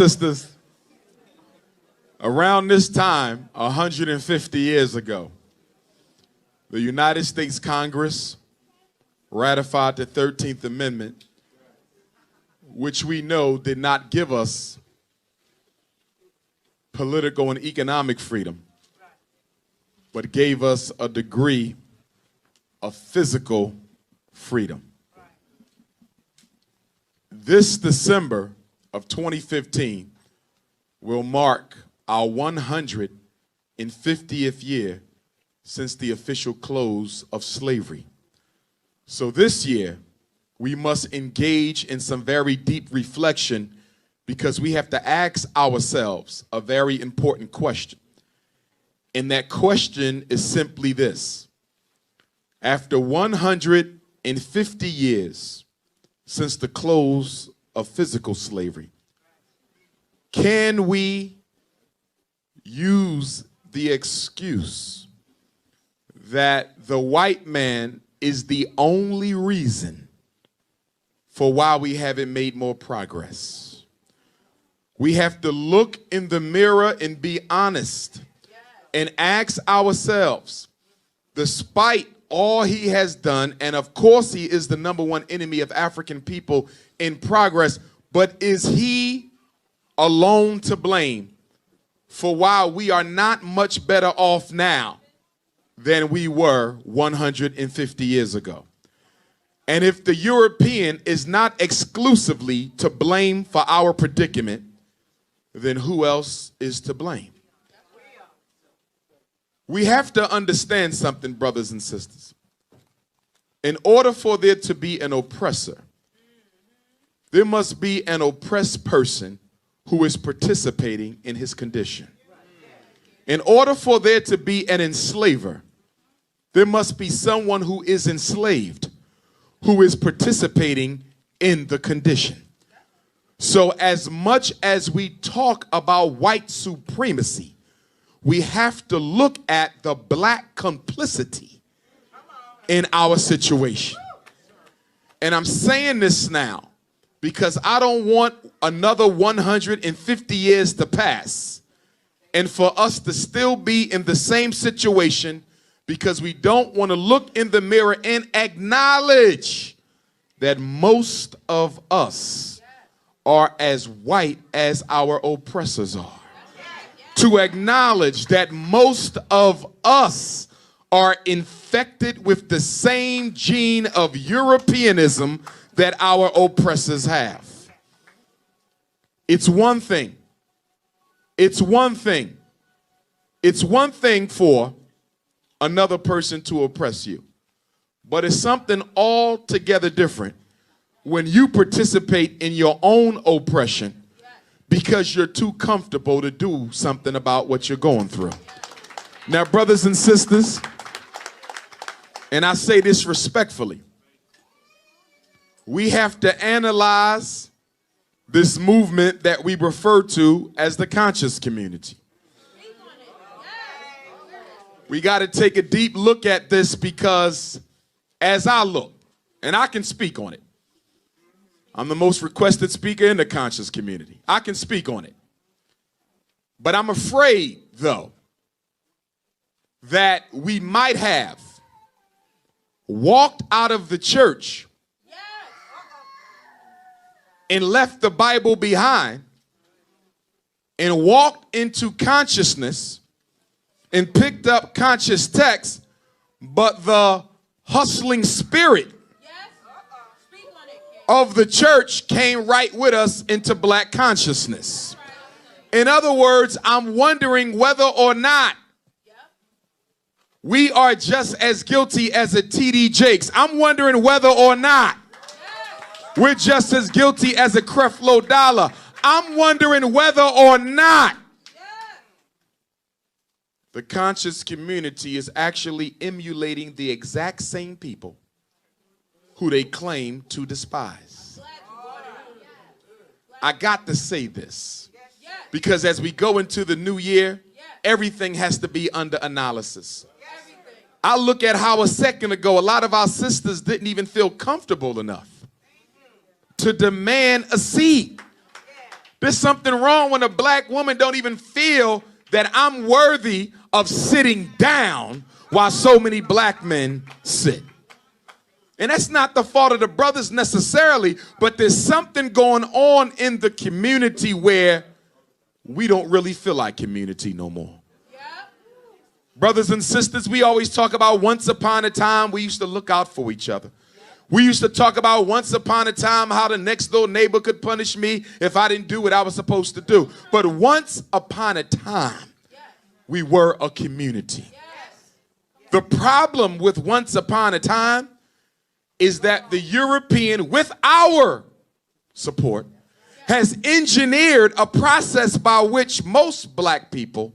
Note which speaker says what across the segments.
Speaker 1: Sisters, around this time, 150 years ago, the United States Congress ratified the 13th Amendment, which we know did not give us political and economic freedom, but gave us a degree of physical freedom. This December of 2015 will mark our 150th year since the official close of slavery. So this year, we must engage in some very deep reflection because we have to ask ourselves a very important question. And that question is simply this. After 150 years since the close of physical slavery, can we use the excuse that the white man is the only reason for why we haven't made more progress? We have to look in the mirror and be honest and ask ourselves, despite all he has done, and of course he is the #1 enemy of African people in progress, but is he alone to blame for why we are not much better off now than we were 150 years ago? And if the European is not exclusively to blame for our predicament, then who else is to blame? We have to understand something, brothers and sisters. In order for there to be an oppressor, there must be an oppressed person who is participating in his condition. In order for there to be an enslaver, there must be someone who is enslaved, who is participating in the condition. So as much as we talk about white supremacy, we have to look at the black complicity in our situation. And I'm saying this now because I don't want another 150 years to pass and for us to still be in the same situation because we don't want to look in the mirror and acknowledge that most of us are as white as our oppressors are. To acknowledge that most of us are infected with the same gene of Europeanism that our oppressors have. It's one thing. It's one thing. It's one thing for another person to oppress you. But it's something altogether different when you participate in your own oppression because you're too comfortable to do something about what you're going through. Now, brothers and sisters, and I say this respectfully, we have to analyze this movement that we refer to as the conscious community. We got to take a deep look at this because as I look, and I can speak on it, I'm the most requested speaker in the conscious community. I can speak on it. But I'm afraid, though, that we might have walked out of the church and left the Bible behind and walked into consciousness and picked up conscious text, but the hustling spirit of the church came right with us into black consciousness. In other words, I'm wondering whether or not we are just as guilty as a T.D. Jakes. I'm wondering whether or not we're just as guilty as a Creflo Dollar. I'm wondering whether or not the conscious community is actually emulating the exact same people who they claim to despise. I got to say this because as we go into the new year, everything has to be under analysis. I look at how a second ago, a lot of our sisters didn't even feel comfortable enough to demand a seat There's something wrong when a black woman don't even feel that I'm worthy of sitting down while so many black men sit. And that's not the fault of the brothers necessarily, but there's something going on in the community where we don't really feel like community no more. Brothers and sisters, we always talk about once upon a time we used to look out for each other. We used to talk about once upon a time how the next door neighbor could punish me if I didn't do what I was supposed to do. But once upon a time, we were a community. The problem with once upon a time is that the European, with our support, has engineered a process by which most black people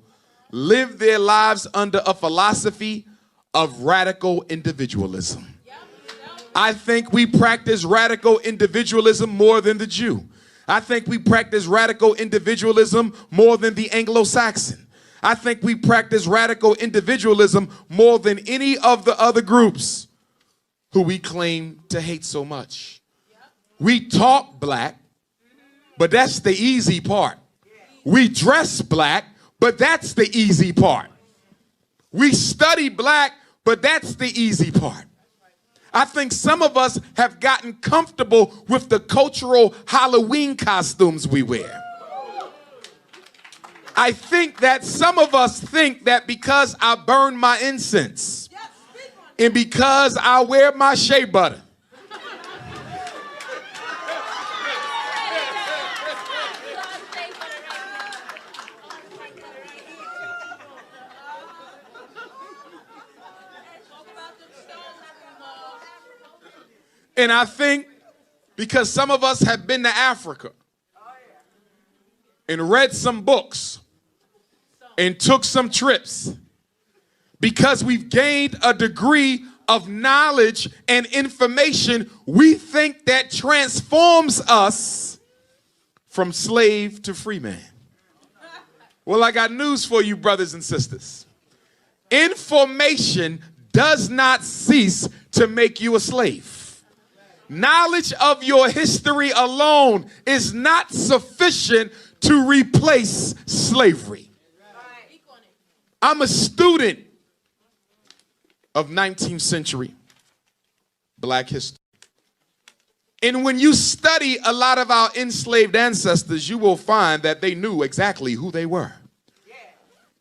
Speaker 1: live their lives under a philosophy of radical individualism. I think we practice radical individualism more than the Jew. I think we practice radical individualism more than the Anglo-Saxon. I think we practice radical individualism more than any of the other groups who we claim to hate so much. We talk black, but that's the easy part. We dress black, but that's the easy part. We study black, but that's the easy part. I think some of us have gotten comfortable with the cultural Halloween costumes we wear. I think that some of us think that because I burn my incense and because I wear my shea butter, and I think because some of us have been to Africa and read some books and took some trips, because we've gained a degree of knowledge and information we think that transforms us from slave to free man. Well, I got news for you, brothers and sisters. Information does not cease to make you a slave. Knowledge of your history alone is not sufficient to replace slavery. I'm a student of 19th century black history. And when you study a lot of our enslaved ancestors, you will find that they knew exactly who they were.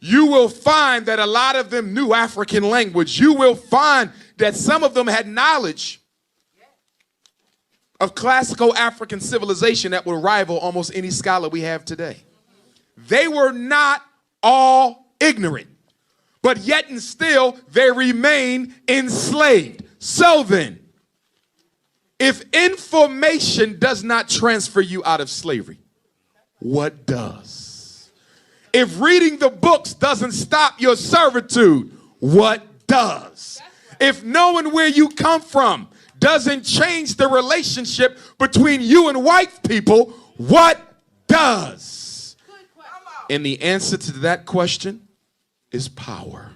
Speaker 1: You will find that a lot of them knew African language. You will find that some of them had knowledge of classical African civilization that would rival almost any scholar we have today. They were not all ignorant, but yet and still they remain enslaved. So then, if information does not transfer you out of slavery, what does? If reading the books doesn't stop your servitude, what does? If knowing where you come from doesn't change the relationship between you and white people, what does? And the answer to that question is power.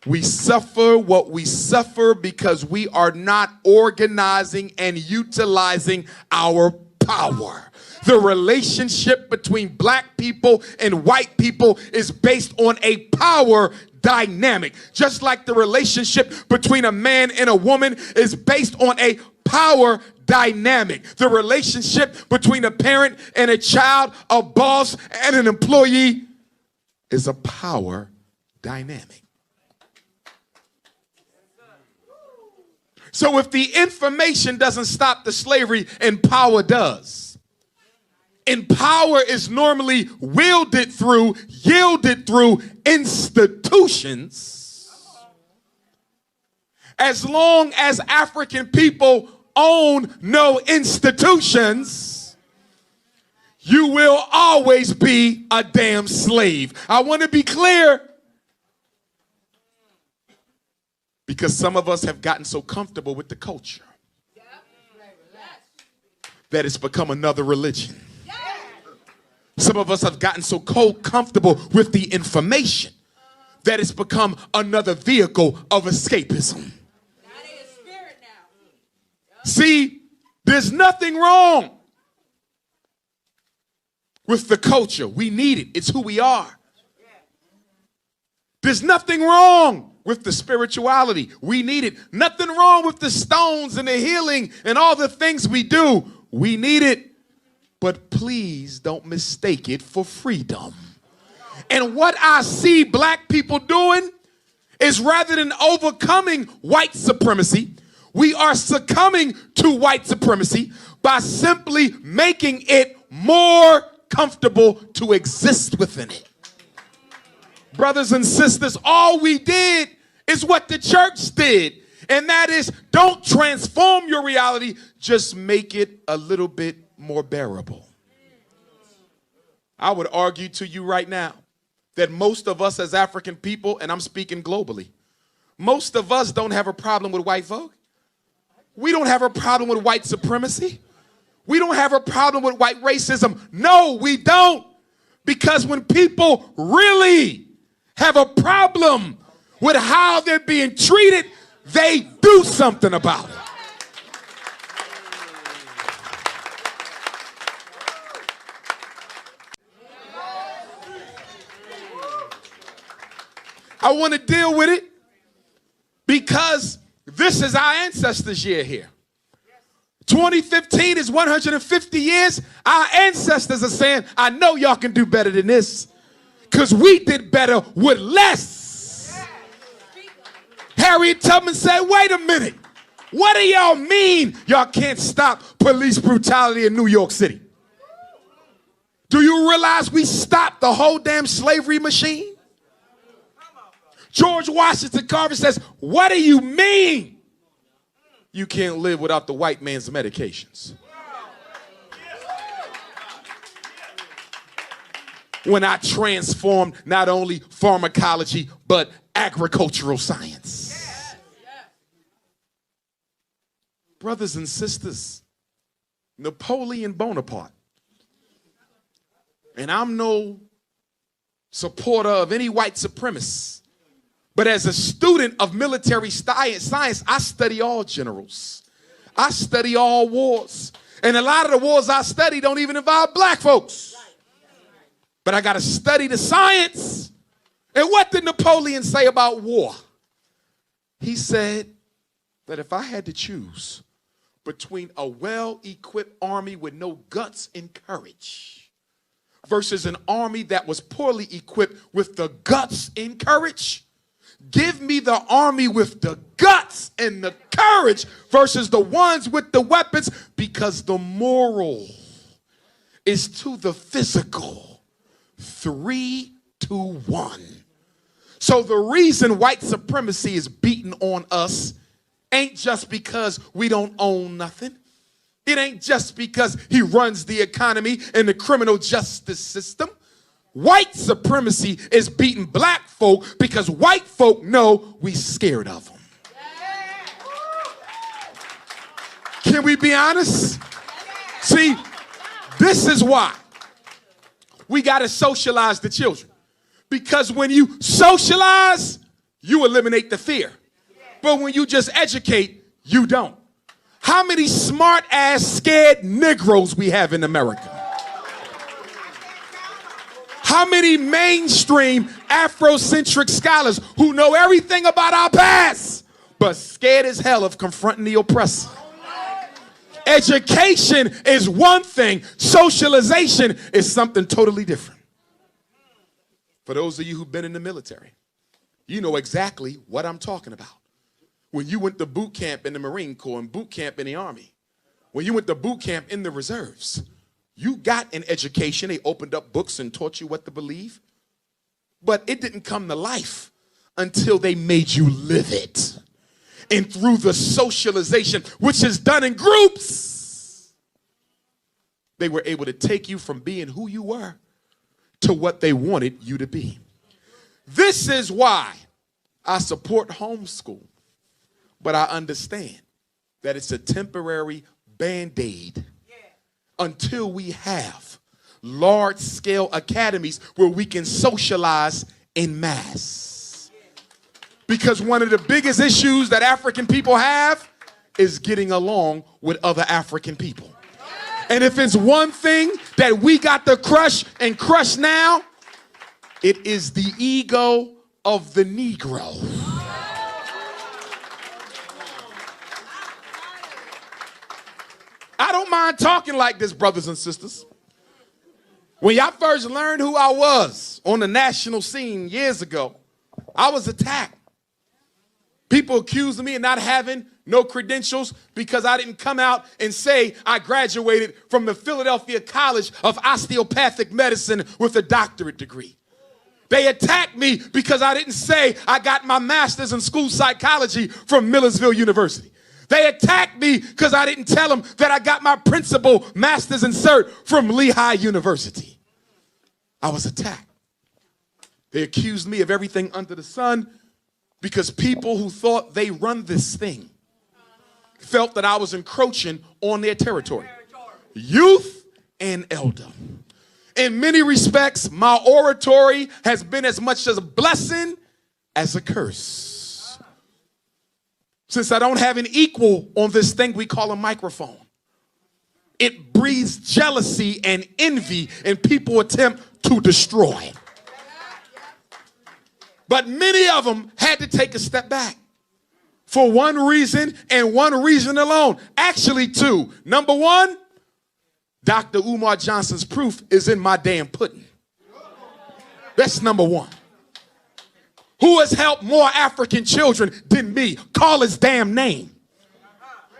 Speaker 1: We suffer what we suffer because we are not organizing and utilizing our power. The relationship between black people and white people is based on a power dynamic. Just like the relationship between a man and a woman is based on a power dynamic. The relationship between a parent and a child, a boss and an employee is a power dynamic. So if the information doesn't stop the slavery, and power does. And power is normally yielded through institutions. As long as African people own no institutions, you will always be a damn slave. I want to be clear, because some of us have gotten so comfortable with the culture that it's become another religion. Some of us have gotten so comfortable with the information that it's become another vehicle of escapism. See, there's nothing wrong with the culture. We need it. It's who we are. There's nothing wrong with the spirituality. We need it. Nothing wrong with the stones and the healing and all the things we do. We need it. But please don't mistake it for freedom. And what I see black people doing is, rather than overcoming white supremacy, we are succumbing to white supremacy by simply making it more comfortable to exist within it. Brothers and sisters, all we did is what the church did, and that is, don't transform your reality, just make it a little bit more bearable. I would argue to you right now that most of us as African people, and I'm speaking globally, most of us don't have a problem with white folk. We don't have a problem with white supremacy. We don't have a problem with white racism. No, we don't. Because when people really have a problem with how they're being treated, they do something about it. I want to deal with it because this is our ancestors' year here. 2015 is 150 years. Our ancestors are saying, I know y'all can do better than this, because we did better with less. Harriet Tubman said, wait a minute. What do y'all mean y'all can't stop police brutality in New York City? Do you realize we stopped the whole damn slavery machine? George Washington Carver says, what do you mean you can't live without the white man's medications? When I transformed not only pharmacology, but agricultural science. Brothers and sisters, Napoleon Bonaparte, and I'm no supporter of any white supremacist, but as a student of military science, I study all generals. I study all wars. And a lot of the wars I study don't even involve black folks. But I got to study the science. And what did Napoleon say about war? He said that if I had to choose between a well-equipped army with no guts and courage versus an army that was poorly equipped with the guts and courage, give me the army with the guts and the courage versus the ones with the weapons, because the moral is to the physical 3-1. So the reason white supremacy is beating on us ain't just because we don't own nothing. It ain't just because he runs the economy and the criminal justice system. White supremacy is beating black folk because white folk know we scared of them. Can we be honest? See, this is why we got to socialize the children. Because when you socialize, you eliminate the fear. But when you just educate, you don't. How many smart ass scared Negroes we have in America? How many mainstream Afrocentric scholars who know everything about our past, but scared as hell of confronting the oppressor? Education is one thing. Socialization is something totally different. For those of you who've been in the military, you know exactly what I'm talking about. When you went to boot camp in the Marine Corps and boot camp in the Army, when you went to boot camp in the reserves, you got an education. They opened up books and taught you what to believe. But it didn't come to life until they made you live it. And through the socialization, which is done in groups, they were able to take you from being who you were to what they wanted you to be. This is why I support homeschool, but I understand that it's a temporary Band-Aid until we have large-scale academies where we can socialize en masse. Because one of the biggest issues that African people have is getting along with other African people. And if it's one thing that we got to crush and crush now, it is the ego of the Negro. I don't mind talking like this, brothers and sisters. When y'all first learned who I was on the national scene years ago, I was attacked. People accused me of not having no credentials because I didn't come out and say I graduated from the Philadelphia College of Osteopathic Medicine with a doctorate degree. They attacked me because I didn't say I got my master's in school psychology from Millersville University. They attacked me because I didn't tell them that I got my principal master's in cert from Lehigh University. I was attacked. They accused me of everything under the sun because people who thought they run this thing felt that I was encroaching on their territory. Youth and elder. In many respects, my oratory has been as much as a blessing as a curse. Since I don't have an equal on this thing we call a microphone, it breeds jealousy and envy, and people attempt to destroy. But many of them had to take a step back for one reason and one reason alone. Actually, two. Number one, Dr. Umar Johnson's proof is in my damn pudding. That's number one. Who has helped more African children than me? Call his damn name.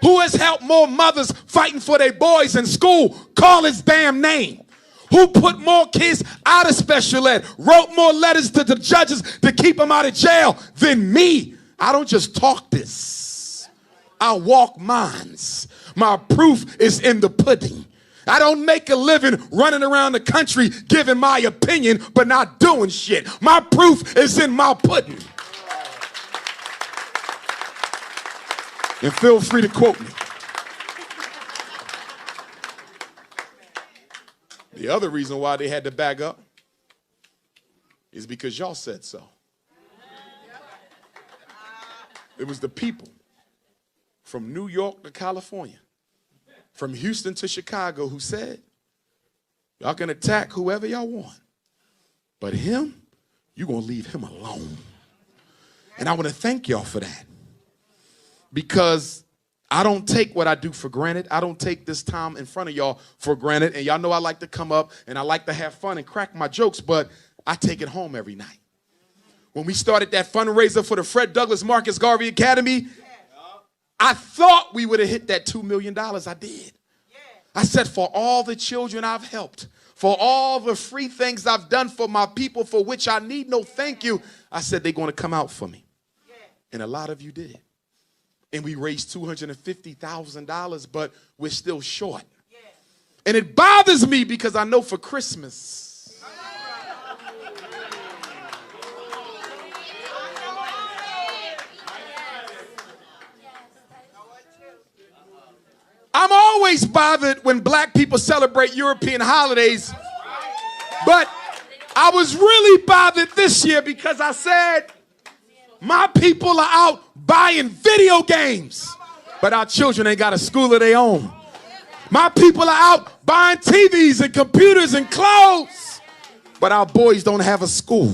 Speaker 1: Who has helped more mothers fighting for their boys in school? Call his damn name. Who put more kids out of special ed, wrote more letters to the judges to keep them out of jail than me? I don't just talk this. I walk mines. My proof is in the pudding. I don't make a living running around the country giving my opinion but not doing shit. My proof is in my pudding. And feel free to quote me. The other reason why they had to back up is because y'all said so. It was the people from New York to California, from Houston to Chicago, who said, y'all can attack whoever y'all want, but him, you're going to leave him alone. And I want to thank y'all for that, because I don't take what I do for granted. I don't take this time in front of y'all for granted. And y'all know I like to come up and I like to have fun and crack my jokes, but I take it home every night. When we started that fundraiser for the Fred Douglass Marcus Garvey Academy, I thought we would have hit that $2 million. I did. I said, for all the children I've helped, for all the free things I've done for my people, for which I need no thank you, I said they're going to come out for me. And a lot of you did. And we raised $250,000, but we're still short. And it bothers me because I know for Christmas, I'm always bothered when black people celebrate European holidays, but I was really bothered this year because I said, my people are out buying video games, but our children ain't got a school of their own. My people are out buying TVs and computers and clothes, but our boys don't have a school.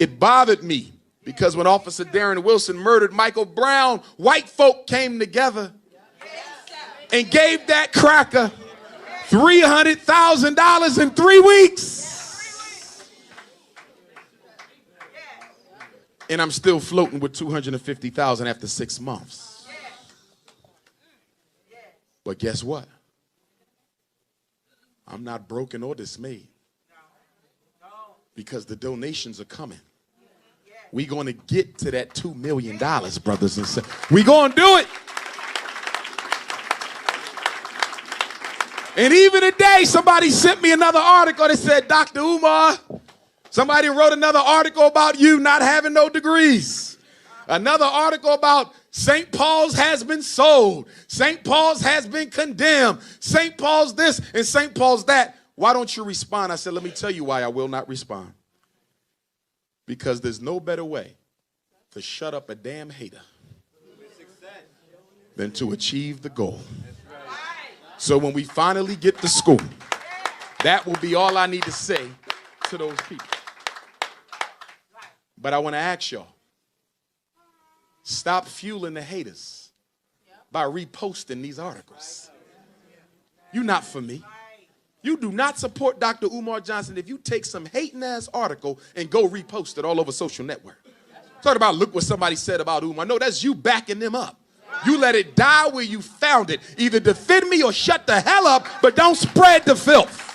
Speaker 1: It bothered me because when Officer Darren Wilson murdered Michael Brown, white folk came together and gave that cracker $300,000 in 3 weeks. And I'm still floating with $250,000 after 6 months. But guess what? I'm not broken or dismayed, because the donations are coming. We're going to get to that $2 million, brothers and sisters. We're going to do it. And even today, somebody sent me another article that said, Dr. Umar, somebody wrote another article about you not having no degrees. Another article about St. Paul's has been sold. St. Paul's has been condemned. St. Paul's this and St. Paul's that. Why don't you respond? I said, let me tell you why I will not respond. Because there's no better way to shut up a damn hater than to achieve the goal. So when we finally get to school, that will be all I need to say to those people. But I want to ask y'all, stop fueling the haters by reposting these articles. You're not for me. You do not support Dr. Umar Johnson if you take some hating ass article and go repost it all over social network. Talk about look what somebody said about Umar. No, that's you backing them up. You let it die where you found it. Either defend me or shut the hell up, but don't spread the filth.